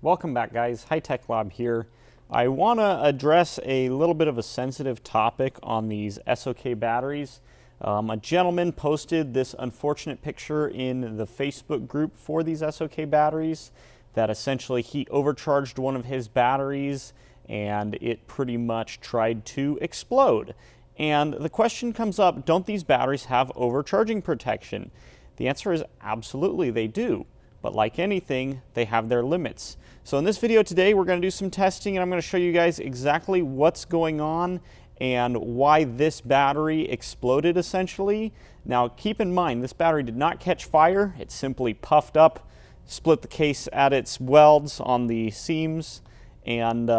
Welcome back, guys. High Tech Lab here. I want to address a little bit of a sensitive topic on these SOK batteries. A gentleman posted this unfortunate picture in the Facebook group for these SOK batteries that essentially he overcharged one of his batteries and it pretty much tried to explode. And the question comes up, don't these batteries have overcharging protection? The answer is absolutely they do. But like anything, they have their limits. So in this video today, we're going to do some testing and I'm going to show you guys exactly what's going on and why this battery exploded essentially. Now keep in mind, this battery did not catch fire. It simply puffed up, split the case at its welds on the seams, and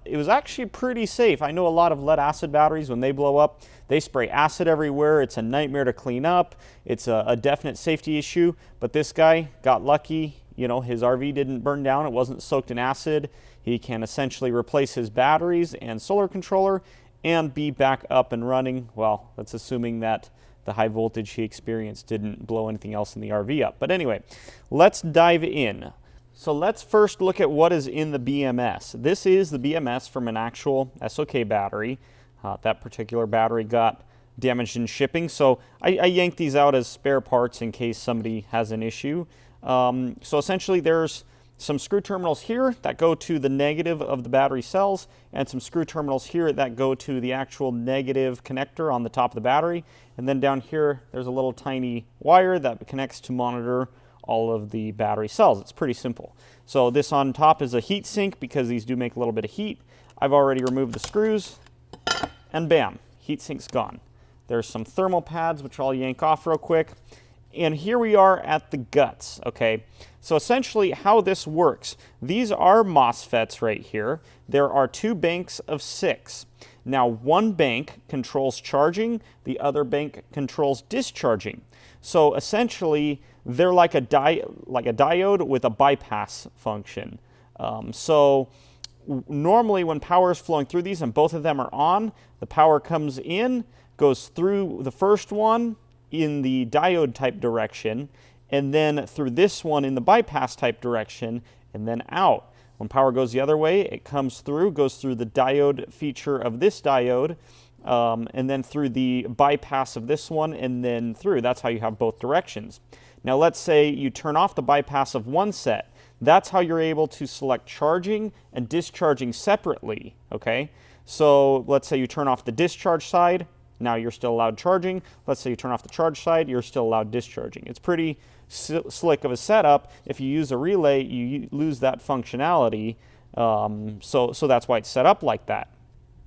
it was actually pretty safe. I know a lot of lead acid batteries, when they blow up, they spray acid everywhere. It's a nightmare to clean up. It's a definite safety issue, but this guy got lucky. You know, his RV didn't burn down. It wasn't soaked in acid. He can essentially replace his batteries and solar controller and be back up and running. Well, that's assuming that the high voltage he experienced didn't blow anything else in the RV up. But anyway, let's dive in. So let's first look at what is in the BMS. This is the BMS from an actual SOK battery. That particular battery got damaged in shipping, so I yanked these out as spare parts in case somebody has an issue. So essentially there's some screw terminals here that go to the negative of the battery cells and some screw terminals here that go to the actual negative connector on the top of the battery. And then down here there's a little tiny wire that connects to monitor all of the battery cells. It's pretty simple. So this on top is a heat sink because these do make a little bit of heat. I've already removed the screws and bam, heat sink's gone. There's some thermal pads which I'll yank off real quick. And here we are at the guts, okay? So essentially how this works, these are MOSFETs right here. There are two banks of 6. Now one bank controls charging, the other bank controls discharging. So essentially they're like a diode with a bypass function. Normally when power is flowing through these and both of them are on, the power comes in, goes through the first one in the diode type direction, and then through this one in the bypass type direction, and then out. When power goes the other way, it comes through, goes through the diode feature of this diode, and then through the bypass of this one, and then through. That's how you have both directions. Now let's say you turn off the bypass of one set. That's how you're able to select charging and discharging separately, okay? So let's say you turn off the discharge side, now you're still allowed charging. Let's say you turn off the charge side, you're still allowed discharging. It's pretty slick of a setup. If you use a relay, you lose that functionality, so that's why it's set up like that.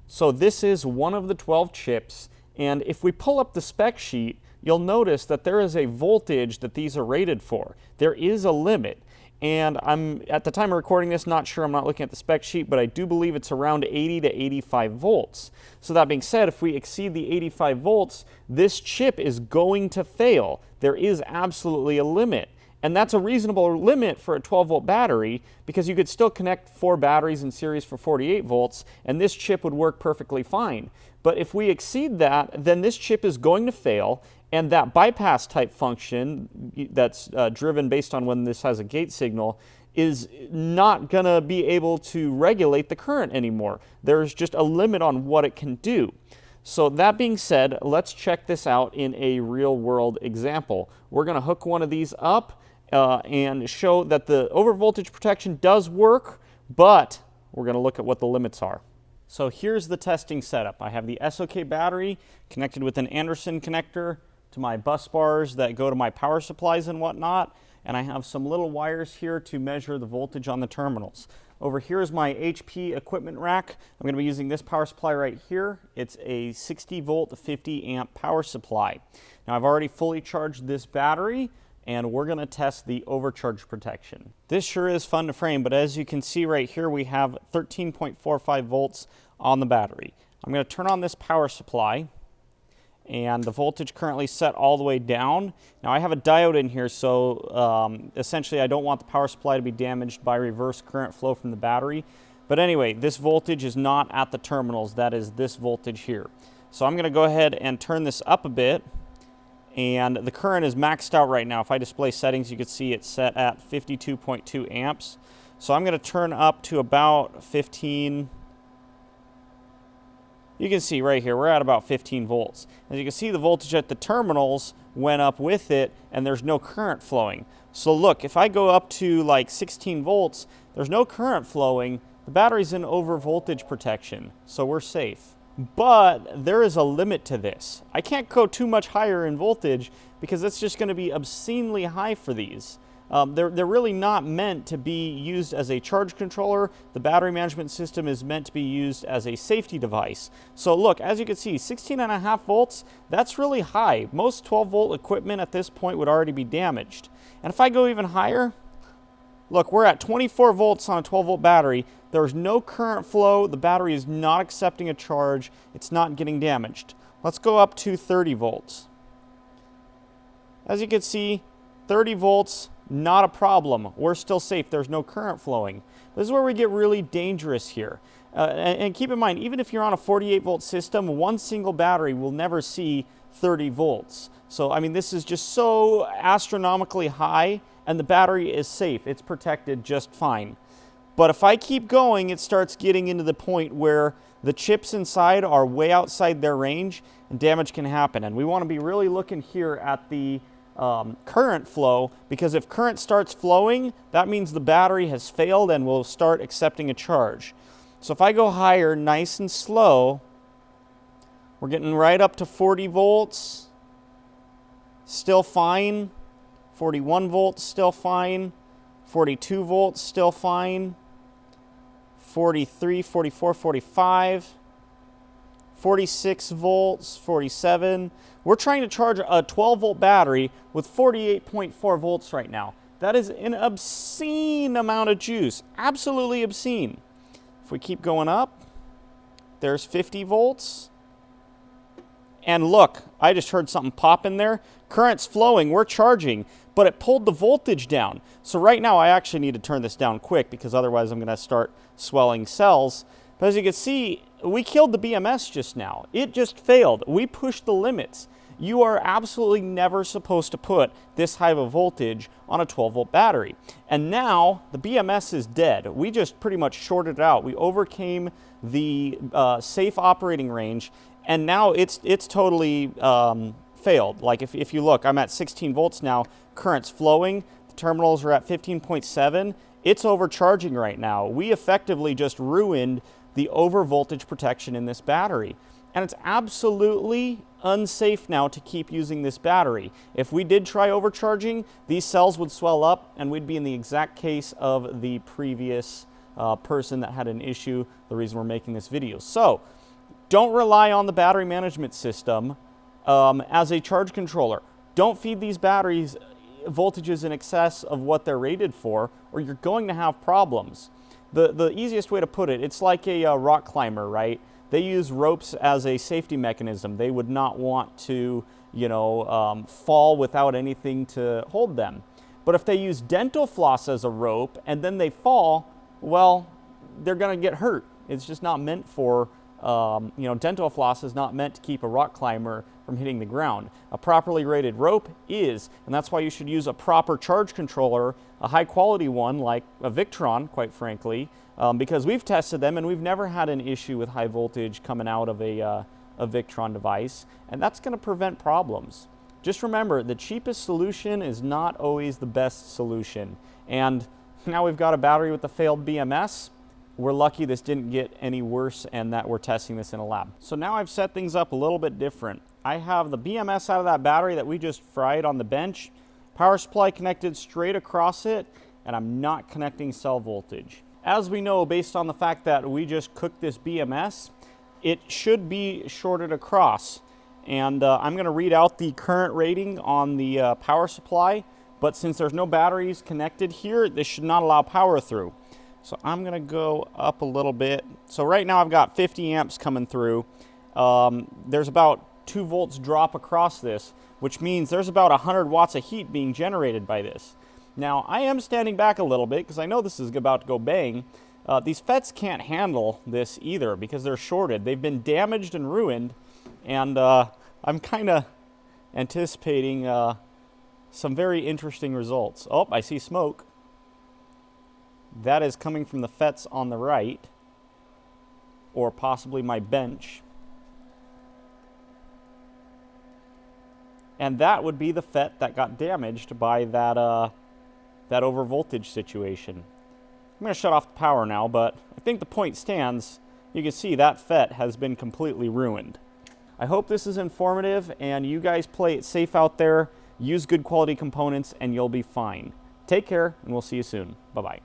So this is one of the 12 chips, and if we pull up the spec sheet, you'll notice that there is a voltage that these are rated for. There is a limit. And I'm, at the time of recording this, not sure, I'm not looking at the spec sheet, but I do believe it's around 80 to 85 volts. So that being said, if we exceed the 85 volts, this chip is going to fail. There is absolutely a limit. And that's a reasonable limit for a 12-volt battery because you could still connect 4 batteries in series for 48 volts, and this chip would work perfectly fine. But if we exceed that, then this chip is going to fail, and that bypass type function that's driven based on when this has a gate signal is not going to be able to regulate the current anymore. There's just a limit on what it can do. So that being said, let's check this out in a real world example. We're going to hook one of these up and show that the overvoltage protection does work, but we're going to look at what the limits are. So here's the testing setup. I have the SOK battery connected with an Anderson connector to my bus bars that go to my power supplies and whatnot, and I have some little wires here to measure the voltage on the terminals. Over here is my HP equipment rack. I'm going to be using this power supply right here. It's a 60 volt 50 amp power supply. Now I've already fully charged this battery and we're going to test the overcharge protection. This sure is fun to frame, but as you can see right here we have 13.45 volts on the battery. I'm going to turn on this power supply, and the voltage currently set all the way down. Now I have a diode in here, so essentially I don't want the power supply to be damaged by reverse current flow from the battery. But anyway, this voltage is not at the terminals, that is this voltage here. So I'm going to go ahead and turn this up a bit, and the current is maxed out right now. If I display settings, you can see it's set at 52.2 amps. So I'm going to turn up to about 15. You can see right here, we're at about 15 volts. As you can see, the voltage at the terminals went up with it, and there's no current flowing. So look, if I go up to like 16 volts, there's no current flowing. The battery's in over voltage protection, so we're safe. But there is a limit to this. I can't go too much higher in voltage because it's just going to be obscenely high for these. They're really not meant to be used as a charge controller. The battery management system is meant to be used as a safety device. So look, as you can see, 16.5 volts, that's really high. Most 12-volt equipment at this point would already be damaged. And if I go even higher, look, we're at 24 volts on a 12-volt battery. There's no current flow. The battery is not accepting a charge. It's not getting damaged. Let's go up to 30 volts. As you can see, 30 volts, not a problem. We're still safe. There's no current flowing. This is where we get really dangerous here. And keep in mind, even if you're on a 48-volt system, one single battery will never see 30 volts. So, I mean, this is just so astronomically high, and the battery is safe. It's protected just fine. But if I keep going, it starts getting into the point where the chips inside are way outside their range, and damage can happen. And we want to be really looking here at the current flow, because if current starts flowing, that means the battery has failed and will start accepting a charge. So if I go higher, nice and slow, we're getting right up to 40 volts, still fine, 41 volts, still fine, 42 volts, still fine, 43, 44, 45, 46 volts, 47. We're trying to charge a 12-volt battery with 48.4 volts right now. That is an obscene amount of juice. Absolutely obscene. If we keep going up, there's 50 volts. And look, I just heard something pop in there. Current's flowing, we're charging, but it pulled the voltage down. So right now I actually need to turn this down quick because otherwise I'm going to start swelling cells. But as you can see, we killed the BMS just now. It just failed. We pushed the limits. You are absolutely never supposed to put this high of a voltage on a 12-volt battery. And now the BMS is dead. We just pretty much shorted it out. We overcame the safe operating range, and now it's totally failed. Like if you look, I'm at 16 volts now. Current's flowing. The terminals are at 15.7. It's overcharging right now. We effectively just ruined the over voltage protection in this battery. And it's absolutely unsafe now to keep using this battery. If we did try overcharging, these cells would swell up and we'd be in the exact case of the previous person that had an issue, the reason we're making this video. So don't rely on the battery management system as a charge controller. Don't feed these batteries voltages in excess of what they're rated for, or you're going to have problems. The easiest way to put it, it's like a rock climber, right? They use ropes as a safety mechanism. They would not want to, fall without anything to hold them. But if they use dental floss as a rope and then they fall, well, they're going to get hurt. It's just not meant for, dental floss is not meant to keep a rock climber from hitting the ground. A properly rated rope is, and that's why you should use a proper charge controller, a high quality one like a Victron, quite frankly, because we've tested them and we've never had an issue with high voltage coming out of a Victron device, and that's going to prevent problems. Just remember, the cheapest solution is not always the best solution. And now we've got a battery with a failed BMS. We're lucky this didn't get any worse and that we're testing this in a lab. So now I've set things up a little bit different. I have the BMS out of that battery that we just fried on the bench, power supply connected straight across it, and I'm not connecting cell voltage. As we know, based on the fact that we just cooked this BMS, it should be shorted across. And I'm going to read out the current rating on the power supply, but since there's no batteries connected here, this should not allow power through. So I'm going to go up a little bit. So right now I've got 50 amps coming through. There's about 2 volts drop across this, which means there's about 100 watts of heat being generated by this. Now, I am standing back a little bit because I know this is about to go bang. These FETs can't handle this either because they're shorted. They've been damaged and ruined, and I'm kind of anticipating some very interesting results. Oh, I see smoke. That is coming from the FETs on the right, or possibly my bench. And that would be the FET that got damaged by that over voltage situation. I'm going to shut off the power now, but I think the point stands. You can see that FET has been completely ruined. I hope this is informative, and you guys play it safe out there. Use good quality components, and you'll be fine. Take care, and we'll see you soon. Bye-bye.